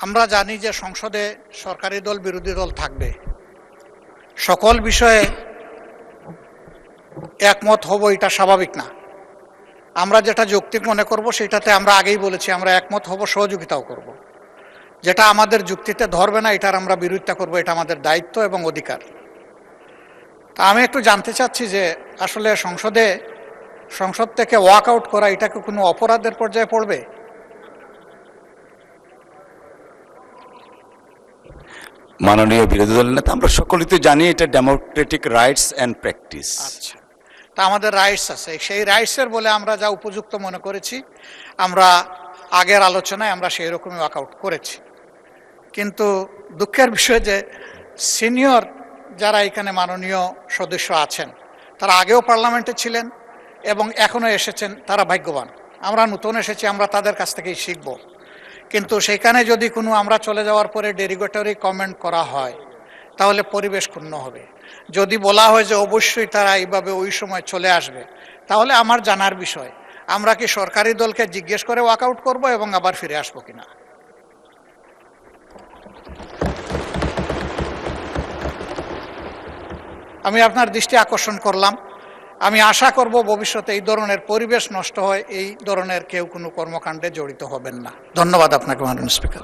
আমরা জানি যে সংসদে সরকারি দল বিরোধী দল থাকবে, সকল বিষয়ে একমত হব এটা স্বাভাবিক না। আমরা যেটা যৌক্তিক মনে করব সেটাতে আমরা আগেই বলেছি আমরা একমত হব, সহযোগিতাও করব। যেটা আমাদের যুক্তিতে ধরবে না এটার আমরা বিরোধিতা করব, এটা আমাদের দায়িত্ব এবং অধিকার। তা আমি একটু জানতে চাচ্ছি যে আসলে সংসদ থেকে ওয়াক আউট করা এটা কি কোনো অপরাধের পর্যায়ে পড়বে? মাননীয় বিরোধী দল নেতা, আমরা সকলেই তো জানি এটা ডেমোক্রেটিক রাইটস অ্যান্ড প্র্যাকটিস। আচ্ছা, তা আমাদের রাইটস আছে, সেই রাইটসের বলে আমরা যা উপযুক্ত মনে করেছি, আমরা আগের আলোচনায় আমরা সেই রকমই ওয়াক আউট করেছি। কিন্তু দুঃখের বিষয় যে সিনিয়র যারা এখানে মাননীয় সদস্য আছেন তারা আগেও পার্লামেন্টে ছিলেন এবং এখনও এসেছেন, তারা ভাগ্যবান। আমরা নতুন এসেছি, আমরা তাদের কাছ থেকেই শিখব। কিন্তু সেখানে যদি কোনো আমরা চলে যাওয়ার পরে ডেরিগেটরি কমেন্ট করা হয় তাহলে পরিবেশ ক্ষুণ্ণ হবে। যদি বলা হয় যে অবশ্যই তারা এইভাবে ওই সময় চলে আসবে, তাহলে আমার জানার বিষয় আমরা কি সরকারি দলকে জিজ্ঞেস করে ওয়াকআউট করব এবং আবার ফিরে আসবো কিনা। আমি আপনার দৃষ্টি আকর্ষণ করলাম। আমি আশা করব ভবিষ্যতে এই ধরনের পরিবেশ নষ্ট হয়, এই ধরনের কেউ কোনো কর্মকাণ্ডে জড়িত হবেন না। ধন্যবাদ আপনাকে মাননীয় স্পিকার।